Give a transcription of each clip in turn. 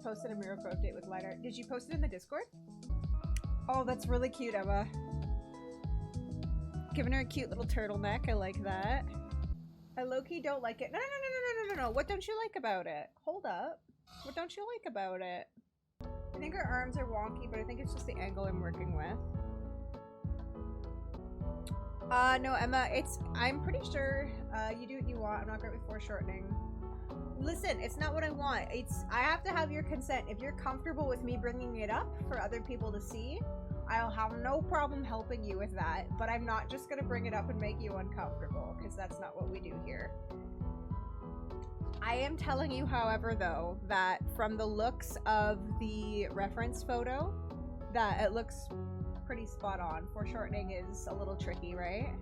posted a miracle update with light art. Did you post it in the Discord? Oh, that's really cute, Emma. Giving her a cute little turtleneck. I like that. I low-key don't like it. No. What don't you like about it? Hold up. What don't you like about it? I think her arms are wonky, but I think it's just the angle I'm working with. No, Emma, I'm pretty sure, you do what you want. I'm not great with foreshortening. Listen, it's not what I want. I have to have your consent. If you're comfortable with me bringing it up for other people to see, I'll have no problem helping you with that, but I'm not just gonna bring it up and make you uncomfortable, because that's not what we do here. I am telling you, however, though, that from the looks of the reference photo, that it looks pretty spot on. Foreshortening is a little tricky, right?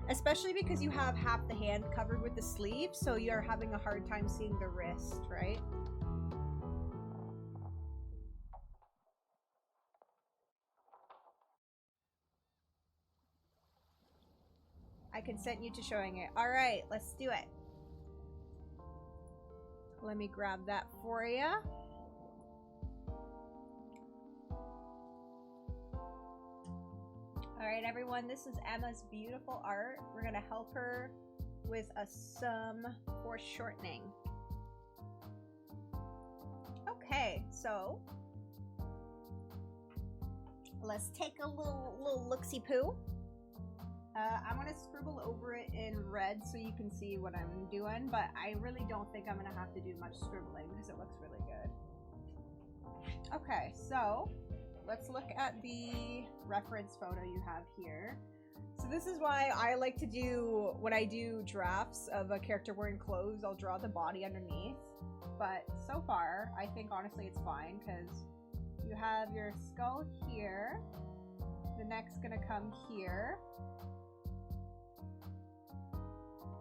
Especially because you have half the hand covered with the sleeve, so you're having a hard time seeing the wrist, right? I consent you to showing it. Alright, let's do it. Let me grab that for you. Alright, everyone, this is Emma's beautiful art. We're gonna help her with some foreshortening. Okay, so let's take a little look-see-poo. I'm gonna scribble over it in red so you can see what I'm doing, but I really don't think I'm gonna have to do much scribbling because it looks really good. Okay, so let's look at the reference photo you have here. So this is why I like to do, when I do drafts of a character wearing clothes, I'll draw the body underneath. But so far, I think honestly it's fine because you have your skull here, the neck's gonna come here.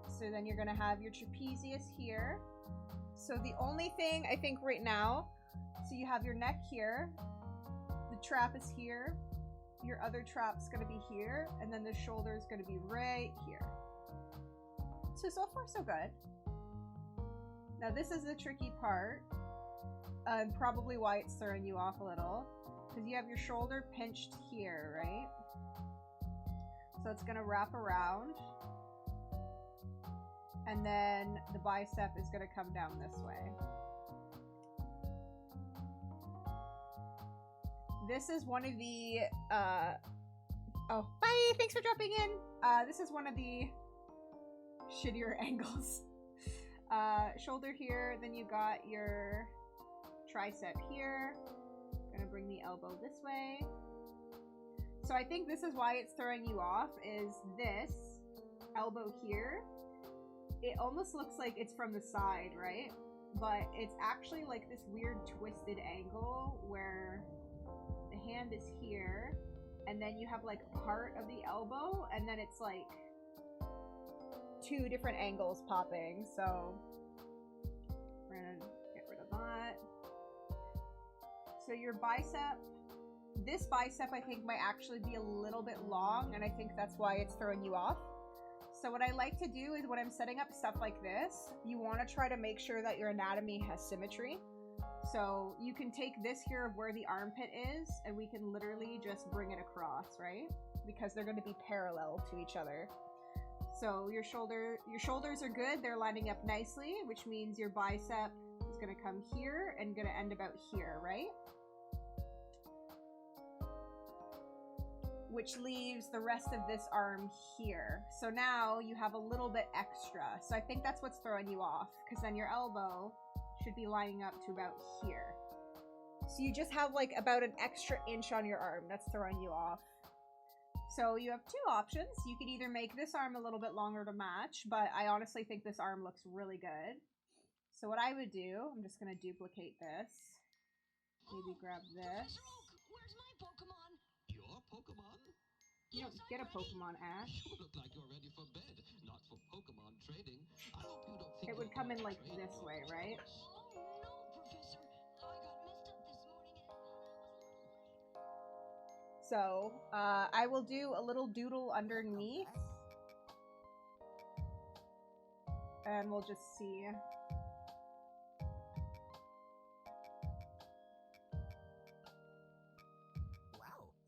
So then you're gonna have your trapezius here. So the only thing I think right now, so you have your neck here, the trap is here, your other trap's gonna be here, and then the shoulder is gonna be right here. So far so good. Now this is the tricky part, and probably why it's throwing you off a little, because you have your shoulder pinched here, right? So it's gonna wrap around. And then the bicep is going to come down this way. This is one of the, oh, bye! Thanks for dropping in! This is one of the shittier angles. Shoulder here, then you got your tricep here. Gonna bring the elbow this way. So I think this is why it's throwing you off, is this elbow here. It almost looks like it's from the side, right? But it's actually like this weird twisted angle where the hand is here, and then you have like part of the elbow, and then it's like two different angles popping. So we're gonna get rid of that. So your bicep, this bicep I think might actually be a little bit long, and I think that's why it's throwing you off. So what I like to do is when I'm setting up stuff like this, you want to try to make sure that your anatomy has symmetry. So you can take this here of where the armpit is, and we can literally just bring it across, right? Because they're going to be parallel to each other. So your shoulders are good. They're lining up nicely, which means your bicep is going to come here and going to end about here, right? Which leaves the rest of this arm here. So now you have a little bit extra. So I think that's what's throwing you off, because then your elbow should be lining up to about here. So you just have like about an extra inch on your arm that's throwing you off. So you have two options. You could either make this arm a little bit longer to match, but I honestly think this arm looks really good. So what I would do, I'm just gonna duplicate this. Maybe grab this. Where's my Pokemon? Your Pokemon? You don't get a Pokemon, Ash. You look like you're ready for bed, not for Pokemon trading. I hope you don't think It would come in like this way, right? Oh no, Professor. I got messed up this morning and I was a little late. So, I will do a little doodle underneath. And we'll just see.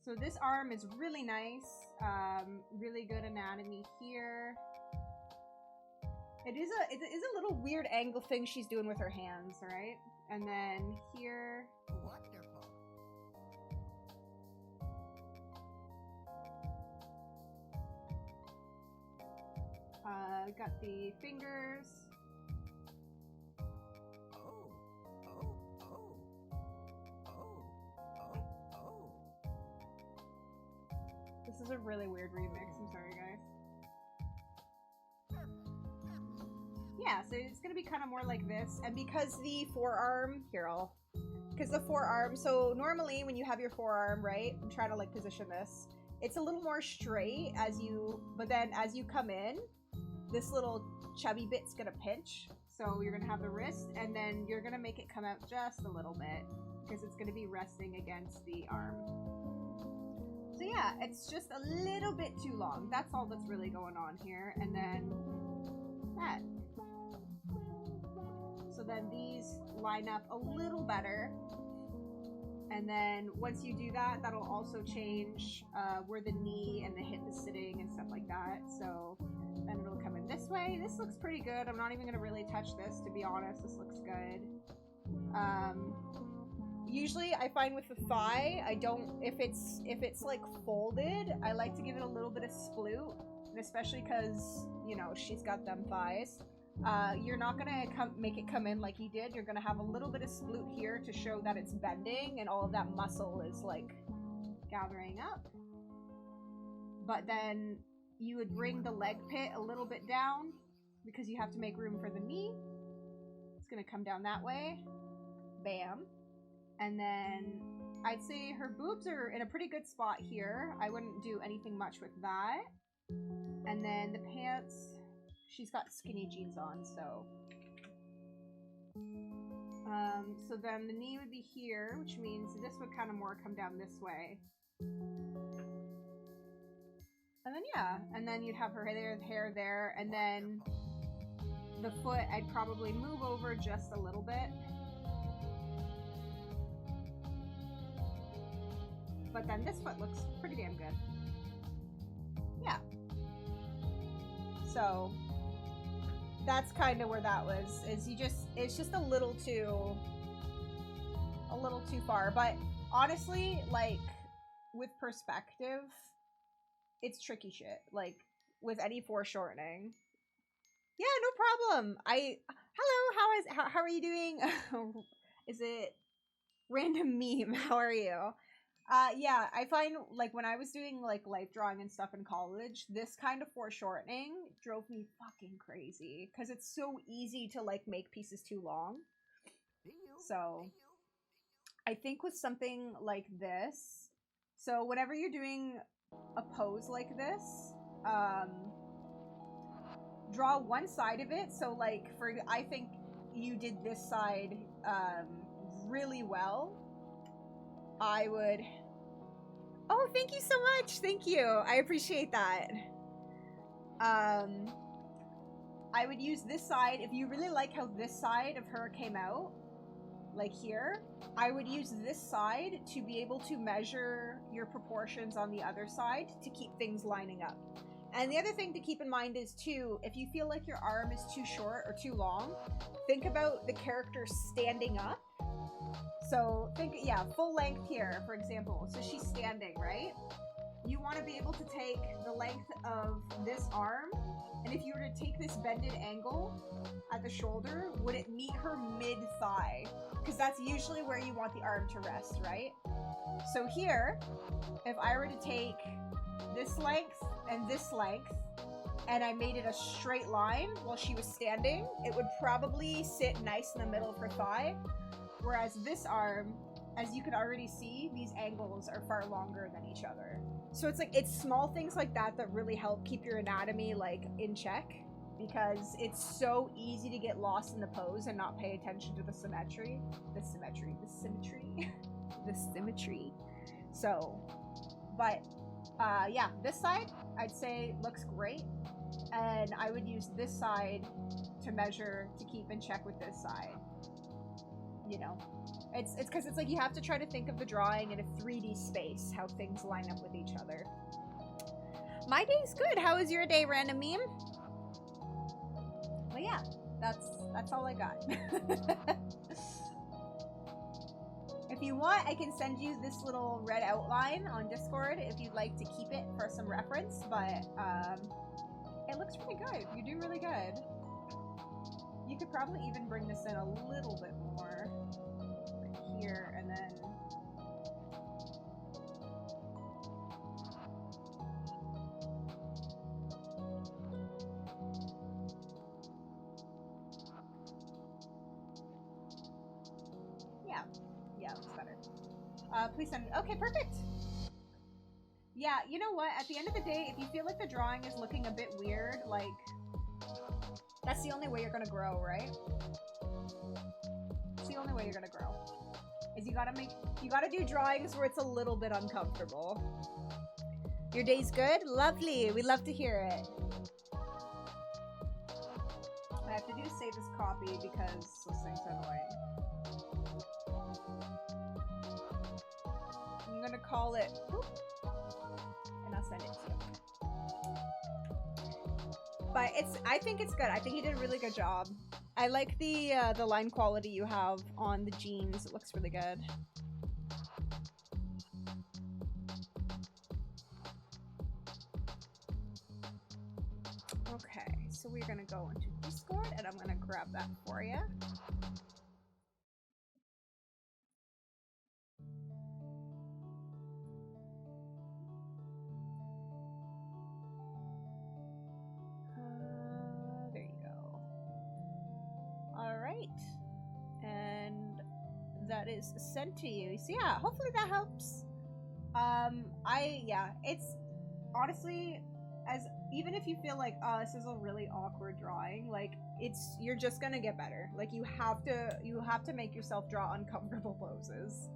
So this arm is really nice. Really good anatomy here. It is a little weird angle thing she's doing with her hands, right? And then here. Wonderful. Got the fingers. Oh, oh, oh, oh, oh, oh. This is a really weird remix. I'm sorry, guys. Yeah, so it's gonna be kind of more like this, and because the forearm because the forearm, so normally when you have your forearm, right, I'm trying to like position this, it's a little more straight but then as you come in, this little chubby bit's gonna pinch, so you're gonna have the wrist, and then you're gonna make it come out just a little bit, because it's gonna be resting against the arm. So yeah, it's just a little bit too long. That's all that's really going on here, and then that. So then these line up a little better. And then once you do that, that'll also change where the knee and the hip is sitting and stuff like that. So then it'll come in this way. This looks pretty good. I'm not even gonna really touch this, to be honest. This looks good. Usually I find with the thigh, I don't, if it's like folded, I like to give it a little bit of sploot, and especially because, you know, she's got them thighs. You're not gonna make it come in like you did. You're gonna have a little bit of sploot here to show that it's bending and all of that muscle is like gathering up. But then you would bring the leg pit a little bit down because you have to make room for the knee. It's gonna come down that way. Bam. And then I'd say her boobs are in a pretty good spot here. I wouldn't do anything much with that. And then the pants, she's got skinny jeans on, so. So then the knee would be here, which means this would kind of more come down this way. And then yeah, and then you'd have her hair there, and then the foot I'd probably move over just a little bit. But then this foot looks pretty damn good. Yeah. So that's kind of where that was, it's just a little too far. But honestly, like, with perspective, it's tricky shit. Like, with any foreshortening. Yeah, no problem. Hello, how are you doing? Is it random meme? How are you? Yeah, I find, like, when I was doing, like, life drawing and stuff in college, this kind of foreshortening drove me fucking crazy. Because it's so easy to, like, make pieces too long. So, I think with something like this, so whenever you're doing a pose like this, draw one side of it. So, like, I think you did this side, really well. I would... Oh, thank you so much! Thank you! I appreciate that. I would use this side, if you really like how this side of her came out, like here, I would use this side to be able to measure your proportions on the other side to keep things lining up. And the other thing to keep in mind is, too, if you feel like your arm is too short or too long, think about the character standing up. So think, yeah, full length here, for example. So she's standing, right? You want to be able to take the length of this arm, and if you were to take this bended angle at the shoulder, would it meet her mid-thigh? Because that's usually where you want the arm to rest, right? So here, if I were to take this length and this length, and I made it a straight line while she was standing, it would probably sit nice in the middle of her thigh. Whereas this arm, as you can already see, these angles are far longer than each other. So it's like, it's small things like that that really help keep your anatomy, like, in check. Because it's so easy to get lost in the pose and not pay attention to the symmetry. The symmetry. So, but, yeah, this side, I'd say, looks great. And I would use this side to measure, to keep in check with this side. you know, it's because it's like you have to try to think of the drawing in a 3D space, how things line up with each other. My day's good. How is your day, random meme? Well, yeah, that's all I got. If you want, I can send you this little red outline on Discord if you'd like to keep it for some reference, but it looks really good. You do really good. You could probably even bring this in a little bit more. Right here, and then... Yeah. Yeah, looks better. Please send... Okay, perfect! Yeah, you know what? At the end of the day, if you feel like the drawing is looking a bit weird, like... That's the only way you're gonna grow, right? It's the only way you're gonna grow. Is you gotta do drawings where it's a little bit uncomfortable. Your day's good? Lovely! We love to hear it. What I have to do is save this copy because this thing's annoying. I'm gonna call it... Whoop, and I'll send it to you. But I think it's good. I think you did a really good job. I like the line quality you have on the jeans. It looks really good. Okay, so we're gonna go into Discord and I'm gonna grab that for you. There you go. Alright. And that is sent to you. So yeah, hopefully that helps. Yeah, it's honestly, even if you feel like, oh, this is a really awkward drawing, like, you're just gonna get better. Like, you have to make yourself draw uncomfortable poses.